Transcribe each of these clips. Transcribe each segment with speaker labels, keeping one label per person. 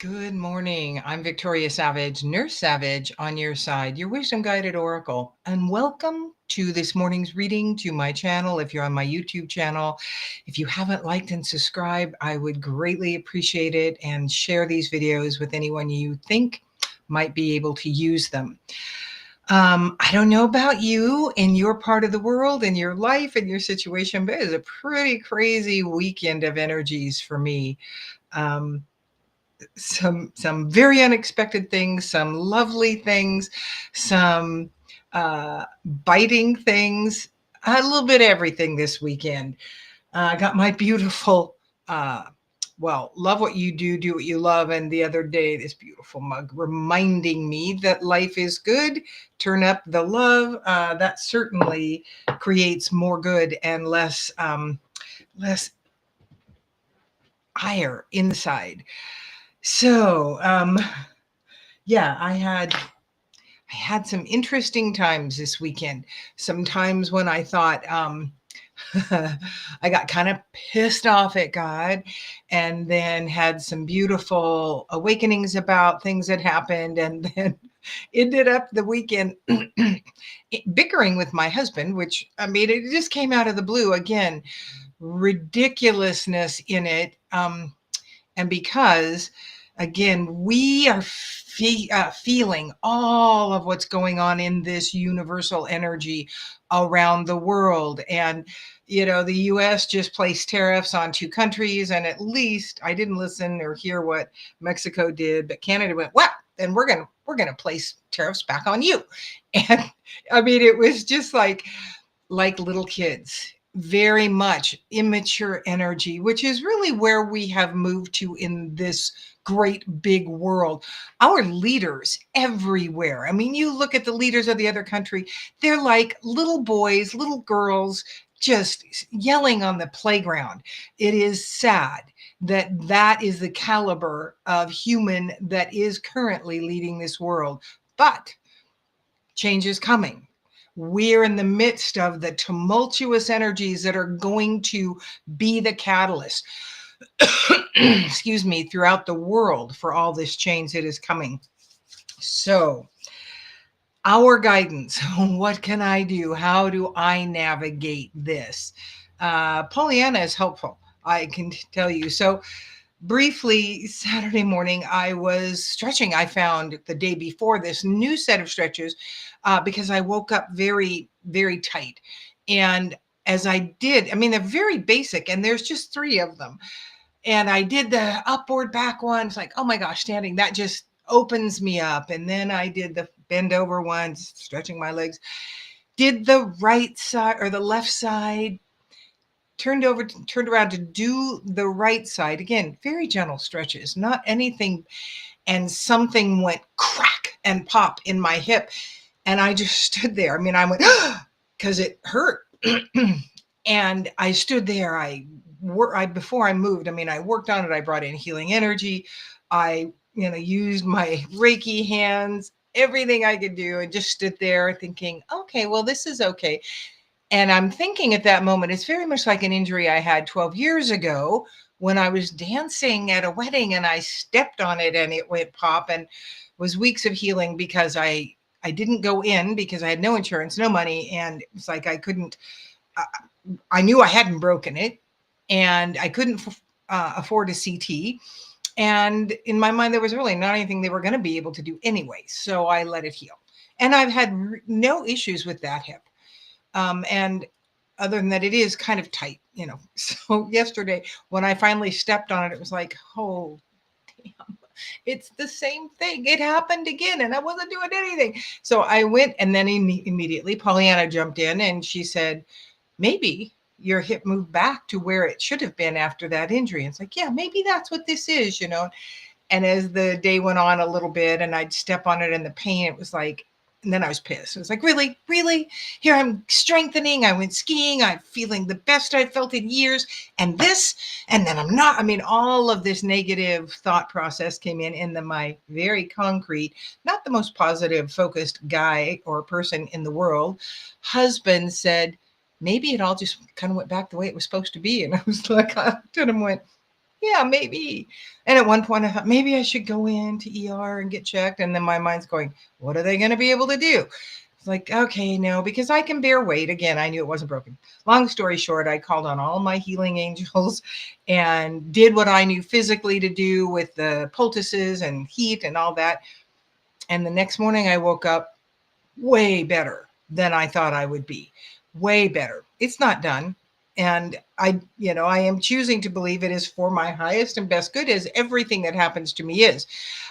Speaker 1: Good morning. I'm Victoria Savage, Nurse Savage on your side, your wisdom guided oracle. And welcome to this morning's reading to my channel. If you're on my YouTube channel, if you haven't liked and subscribed, I would greatly appreciate it, and share these videos with anyone you think might be able to use them. I don't know about you in your part of the world, in your life, in your situation, but it's a pretty crazy weekend of energies for me. Um, some very unexpected things, some lovely things, some biting things, a little bit of everything this weekend. I got my beautiful love what you do what you love, and the other day this beautiful mug reminding me that life is good. Turn up the love. That certainly creates more good and less ire inside. So yeah, I had some interesting times this weekend. Sometimes when I thought I got kind of pissed off at God, and then had some beautiful awakenings about things that happened, and then ended up the weekend bickering with my husband, which, I mean, it just came out of the blue again. Ridiculousness in it. And because, again, we are feeling all of what's going on in this universal energy around the world. And, the US just placed tariffs on 2 countries. And at least I didn't listen or hear what Mexico did, but Canada went, well, then we're going to place tariffs back on you. And I mean, it was just like little kids, very much immature energy, which is really where we have moved to in this great big world. Our leaders everywhere. I mean, you look at the leaders of the other country, they're like little boys, little girls, just yelling on the playground. It is sad that that is the caliber of human that is currently leading this world. But change is coming. We're in the midst of the tumultuous energies that are going to be the catalyst, excuse me, throughout the world for all this change that is coming. So, our guidance, what can I do? How do I navigate this? Pollyanna is helpful, I can tell you. So, briefly, Saturday morning, I was stretching. I found the day before this new set of stretches because I woke up very, very tight. And as I did, I mean, they're very basic, and there's just 3 of them. And I did the upward back one. It's like, oh my gosh, standing, that just opens me up. And then I did the bend over one, stretching my legs, did the right side or the left side, turned around to do the right side. Again, very gentle stretches, not anything. And something went crack and pop in my hip. And I just stood there. I mean, I went, because it hurt. And I stood there. Before I moved, I mean, I worked on it. I brought in healing energy. I, used my Reiki hands, everything I could do, and just stood there thinking, okay, well, this is okay. And I'm thinking at that moment, it's very much like an injury I had 12 years ago when I was dancing at a wedding and I stepped on it and it went pop, and was weeks of healing because I didn't go in because I had no insurance, no money. And it's like, I couldn't, I knew I hadn't broken it, and I couldn't afford a CT. And in my mind, there was really not anything they were going to be able to do anyway. So I let it heal. And I've had no issues with that hip. And other than that, it is kind of tight, So yesterday, when I finally stepped on it, it was like, oh, damn, it's the same thing. It happened again, and I wasn't doing anything. So I went, and then immediately Pollyanna jumped in, and she said, maybe your hip moved back to where it should have been after that injury. And it's like, yeah, maybe that's what this is, And as the day went on a little bit, and I'd step on it, and the pain, it was like, and then I was pissed. It was like, really? Here I'm strengthening. I went skiing. I'm feeling the best I've felt in years. And this, and then I'm not. I mean, all of this negative thought process came in my very concrete, not the most positive focused guy or person in the world, husband said, maybe it all just kind of went back the way it was supposed to be. And I was like, I kind of went, Yeah, maybe. And at one point I thought maybe I should go into ER and get checked. And then my mind's going, what are they going to be able to do? It's like, okay, no, because I can bear weight. Again, I knew it wasn't broken. Long story short, I called on all my healing angels and did what I knew physically to do with the poultices and heat and all that. And the next morning I woke up way better than I thought I would be. Way better. It's not done. And I am choosing to believe it is for my highest and best good, as everything that happens to me is.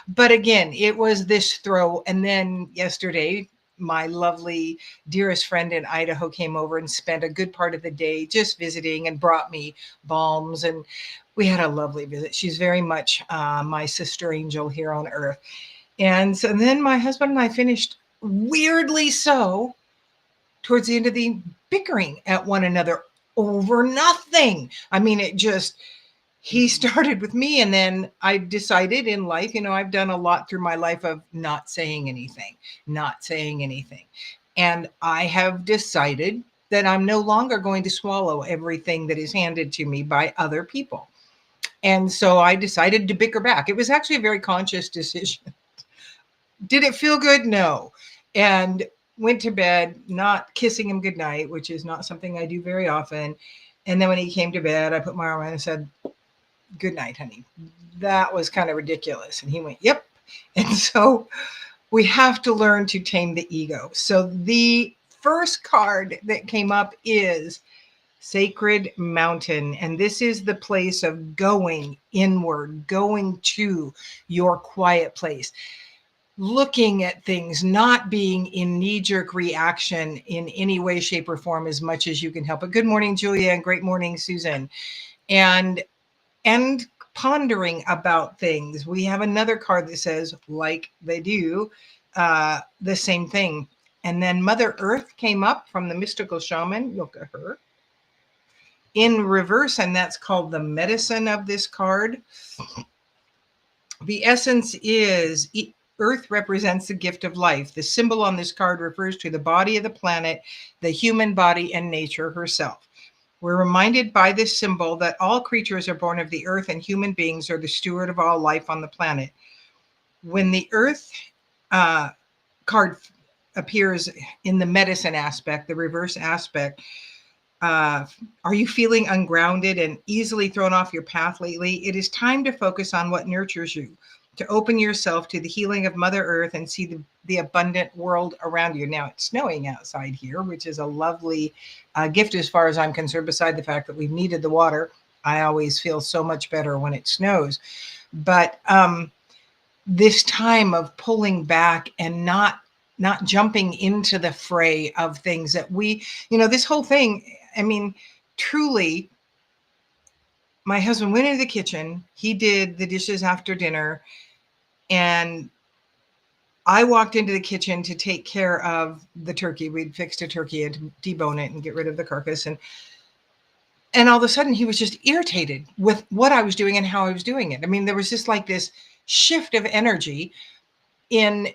Speaker 1: But again, it was this throw. And then yesterday, my lovely dearest friend in Idaho came over and spent a good part of the day just visiting and brought me balms. And we had a lovely visit. She's very much my sister angel here on earth. And so then my husband and I finished, weirdly so, towards the end of the bickering at one another over nothing. I mean, he started with me, and then I decided in life, I've done a lot through my life of not saying anything, not saying anything. And I have decided that I'm no longer going to swallow everything that is handed to me by other people. And so I decided to bicker back. It was actually a very conscious decision. Did it feel good? No. And went to bed, not kissing him goodnight, which is not something I do very often. And then when he came to bed, I put my arm around and said, good night, honey. That was kind of ridiculous. And he went, yep. And so we have to learn to tame the ego. So the first card that came up is Sacred Mountain. And this is the place of going inward, going to your quiet place, looking at things, not being in knee-jerk reaction in any way, shape, or form as much as you can help it. Good morning, Julia, and great morning, Susan. And pondering about things. We have another card that says, like they do, the same thing. And then Mother Earth came up from the mystical shaman. Look at her. In reverse, and that's called the medicine of this card. The essence is Earth represents the gift of life. The symbol on this card refers to the body of the planet, the human body, and nature herself. We're reminded by this symbol that all creatures are born of the earth and human beings are the steward of all life on the planet. When the Earth card appears in the medicine aspect, the reverse aspect, are you feeling ungrounded and easily thrown off your path lately? It is time to focus on what nurtures you, to open yourself to the healing of Mother Earth and see the abundant world around you. Now, it's snowing outside here, which is a lovely gift as far as I'm concerned, beside the fact that we've needed the water. I always feel so much better when it snows. But this time of pulling back and not jumping into the fray of things that this whole thing, I mean, truly, my husband went into the kitchen. He did the dishes after dinner. And I walked into the kitchen to take care of the turkey. We'd fixed a turkey and to debone it and get rid of the carcass. And all of a sudden, he was just irritated with what I was doing and how I was doing it. I mean, there was just like this shift of energy and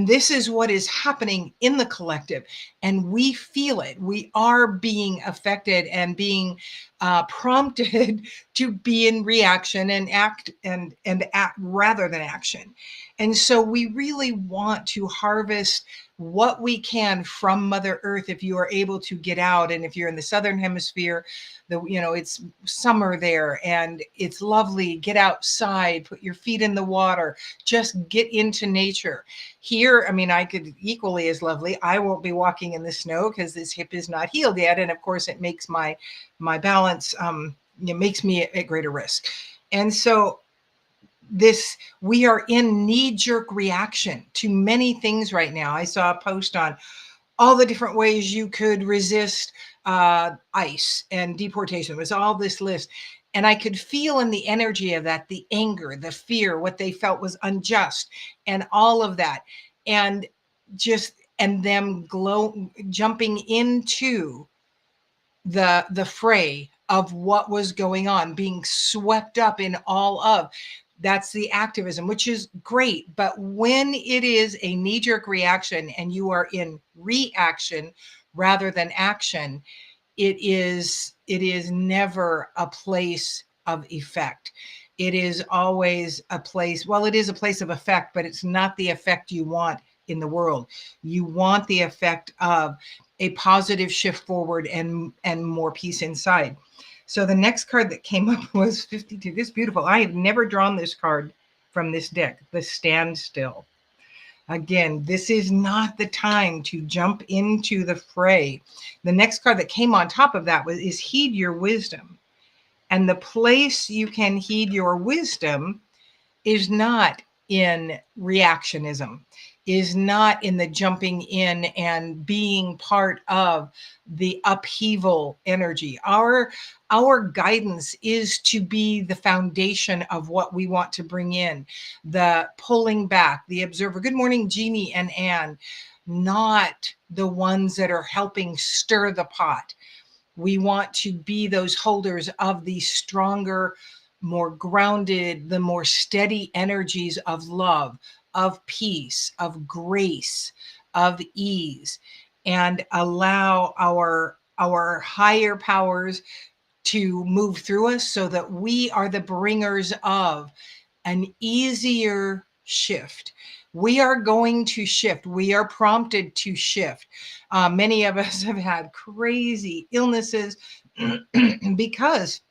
Speaker 1: this is what is happening in the collective, and we feel it. We are being affected and being prompted to be in reaction and act and act rather than action. And so we really want to harvest what we can from Mother Earth if you are able to get out. And if you're in the southern hemisphere, it's summer there and it's lovely. Get outside, put your feet in the water, just get into nature. Here, I mean, I could equally as lovely. I won't be walking in the snow because this hip is not healed yet, and of course, it makes my balance. It makes me at greater risk, and so we are in knee-jerk reaction to many things right now. I saw a post on all the different ways you could resist ICE and deportation. It was all this list. And I could feel in the energy of that, the anger, the fear, what they felt was unjust, and all of that. And them jumping into the fray of what was going on, being swept up in all of. That's the activism, which is great. But when it is a knee-jerk reaction and you are in reaction rather than action, it is never a place of effect. It is always a place, well, it is a place of effect, but it's not the effect you want in the world. You want the effect of a positive shift forward and more peace inside. So the next card that came up was 52. This is beautiful. I have never drawn this card from this deck, the standstill. Again, this is not the time to jump into the fray. The next card that came on top of that is heed your wisdom. And the place you can heed your wisdom is not in reactionism, is not in the jumping in and being part of the upheaval energy. Our guidance is to be the foundation of what we want to bring in, the pulling back, the observer. Good morning, Jeannie and Anne. Not the ones that are helping stir the pot. We want to be those holders of the stronger, more grounded, the more steady energies of love, of peace, of grace, of ease, and allow our higher powers to move through us so that we are the bringers of an easier shift. We are going to shift. We are prompted to shift. Many of us have had crazy illnesses because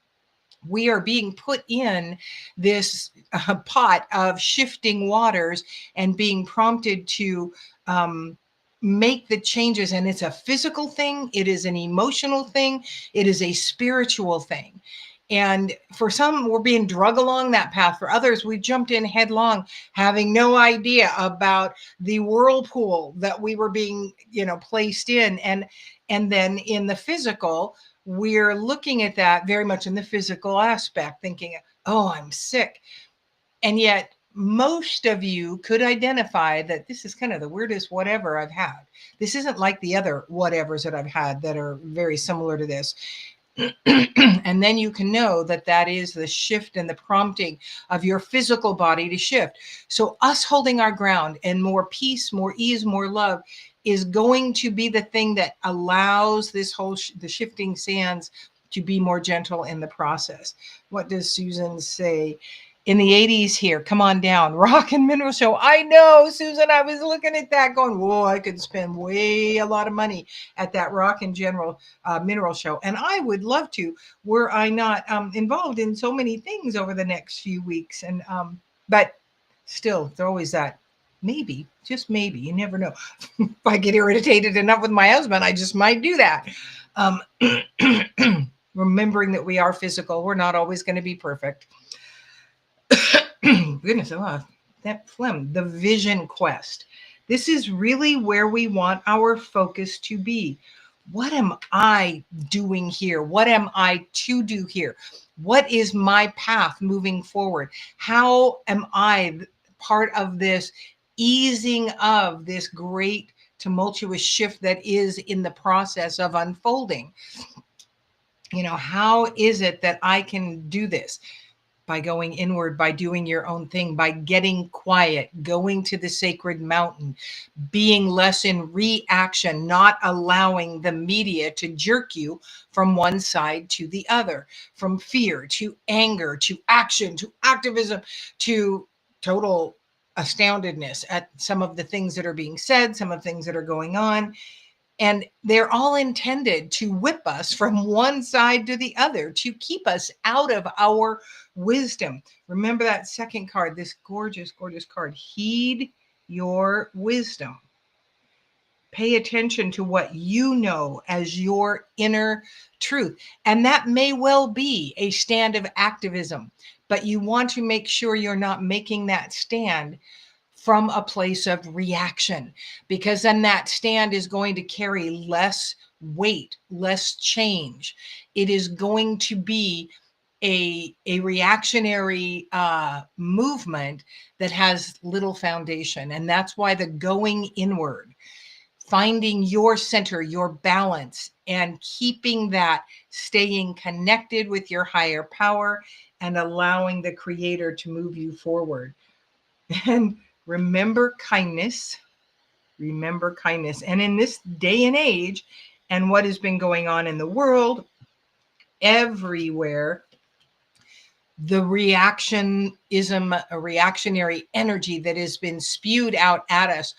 Speaker 1: we are being put in this pot of shifting waters and being prompted to make the changes. And it's a physical thing, it is an emotional thing, it is a spiritual thing. And for some, we're being drug along that path. For others, we've jumped in headlong, having no idea about the whirlpool that we were being, placed in. And then in the physical, we're looking at that very much in the physical aspect, thinking, oh, I'm sick. And yet most of you could identify that this is kind of the weirdest whatever I've had. This isn't like the other whatevers that I've had that are very similar to this. And then you can know that that is the shift and the prompting of your physical body to shift. So us holding our ground and more peace, more ease, more love is going to be the thing that allows this whole the shifting sands to be more gentle in the process. What does Susan say? In the 80s here, come on down, rock and mineral show. I know, Susan, I was looking at that going, whoa, I could spend way a lot of money at that rock and general mineral show. And I would love to, were I not involved in so many things over the next few weeks. And but still, there's always that maybe, just maybe, you never know. If I get irritated enough with my husband, I just might do that. Remembering that we are physical, we're not always going to be perfect. Goodness, that phlegm, the vision quest. This is really where we want our focus to be. What am I doing here? What am I to do here? What is my path moving forward? How am I part of this easing of this great tumultuous shift that is in the process of unfolding? How is it that I can do this? By going inward, by doing your own thing, by getting quiet, going to the sacred mountain, being less in reaction, not allowing the media to jerk you from one side to the other, from fear to anger, to action, to activism, to total astoundedness at some of the things that are being said, some of the things that are going on. And they're all intended to whip us from one side to the other, to keep us out of our wisdom. Remember that second card, this gorgeous, gorgeous card. Heed your wisdom. Pay attention to what you know as your inner truth. And that may well be a stand of activism, but you want to make sure you're not making that stand from a place of reaction, because then that stand is going to carry less weight, less change. It is going to be a reactionary movement that has little foundation. And that's why the going inward, finding your center, your balance, and keeping that, staying connected with your higher power and allowing the creator to move you forward. And remember kindness. Remember kindness. And in this day and age, and what has been going on in the world, everywhere, the reactionism, a reactionary energy that has been spewed out at us,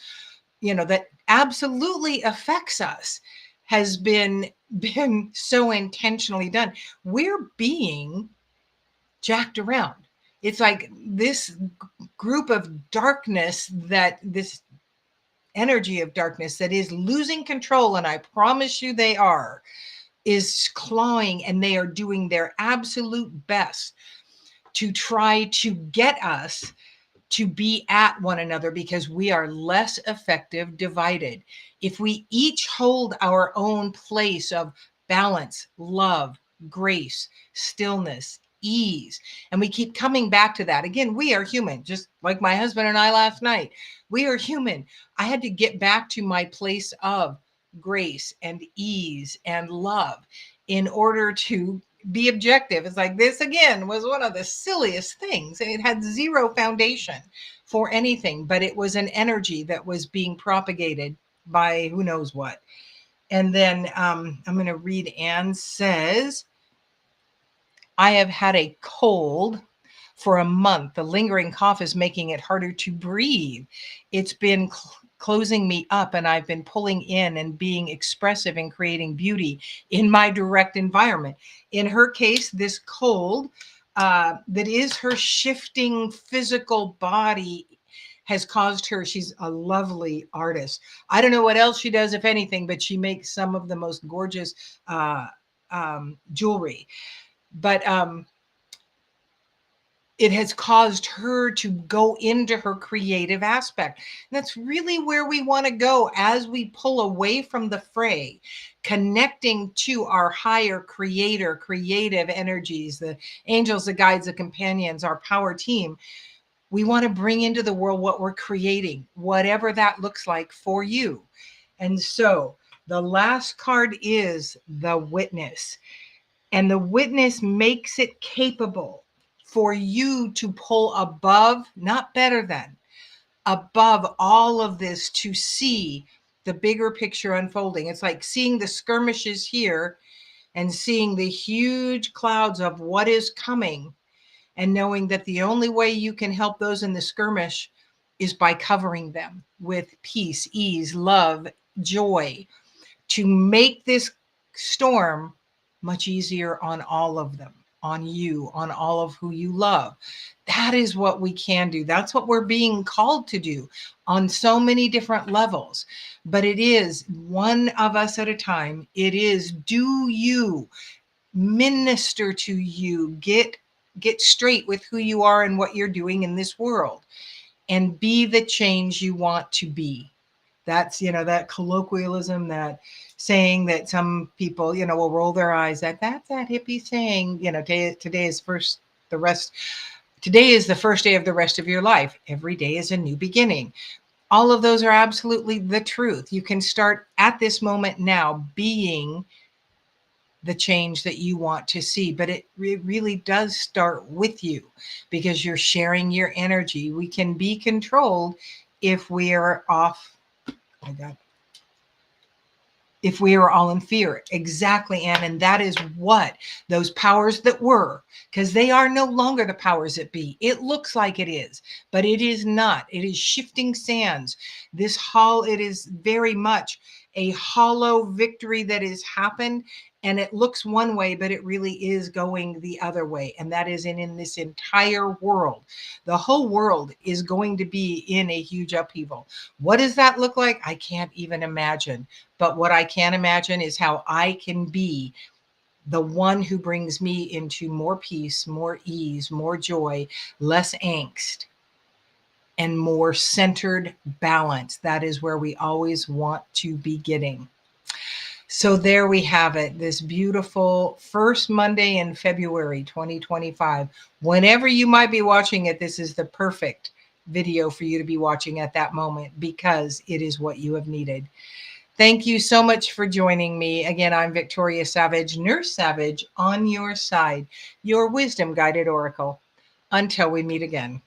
Speaker 1: that absolutely affects us, has been so intentionally done. We're being jacked around. It's like this group of darkness, that this energy of darkness that is losing control, and I promise you they are, is clawing, and they are doing their absolute best to try to get us to be at one another, because we are less effective divided. If we each hold our own place of balance, love, grace, stillness, ease, and we keep coming back to that. Again, we are human, just like my husband and I last night. We are human. I had to get back to my place of grace and ease and love in order to be objective. It's like, this again was one of the silliest things. It had zero foundation for anything, but it was an energy that was being propagated by who knows what. And then I'm going to read. Anne says, I have had a cold for a month. The lingering cough is making it harder to breathe. It's been closing me up, and I've been pulling in and being expressive and creating beauty in my direct environment. In her case, this cold, that is her shifting physical body, has caused her. She's a lovely artist. I don't know what else she does, if anything, but she makes some of the most gorgeous jewelry. But it has caused her to go into her creative aspect. And that's really where we want to go as we pull away from the fray, connecting to our higher creator, creative energies, the angels, the guides, the companions, our power team. We want to bring into the world what we're creating, whatever that looks like for you. And so the last card is the Witness. And the Witness makes it capable for you to pull above, not better than, above all of this, to see the bigger picture unfolding. It's like seeing the skirmishes here and seeing the huge clouds of what is coming, and knowing that the only way you can help those in the skirmish is by covering them with peace, ease, love, joy, to make this storm much easier on all of them, on you, on all of who you love. That is what we can do. That's what we're being called to do on so many different levels. But it is one of us at a time. It is, do you minister to you, get straight with who you are and what you're doing in this world, and be the change you want to be. That's, that colloquialism, that saying that some people, will roll their eyes at. That's that hippie saying, today is today is the first day of the rest of your life. Every day is a new beginning. All of those are absolutely the truth. You can start at this moment now being the change that you want to see, but it really does start with you, because you're sharing your energy. We can be controlled if we are off. Oh my God. If we are all in fear. Exactly, Anne. And that is what those powers that were, because they are no longer the powers that be. It looks like it is, but it is not. It is shifting sands. It is very much a hollow victory that has happened. And it looks one way, but it really is going the other way. And that is in this entire world. The whole world is going to be in a huge upheaval. What does that look like? I can't even imagine. But what I can imagine is how I can be the one who brings me into more peace, more ease, more joy, less angst, and more centered balance. That is where we always want to be getting. So there we have it, this beautiful first Monday in February 2025. Whenever you might be watching it, this is the perfect video for you to be watching at that moment, because it is what you have needed. Thank you so much for joining me. Again, I'm Victoria Savage, Nurse Savage, on your side, your wisdom guided oracle. Until we meet again.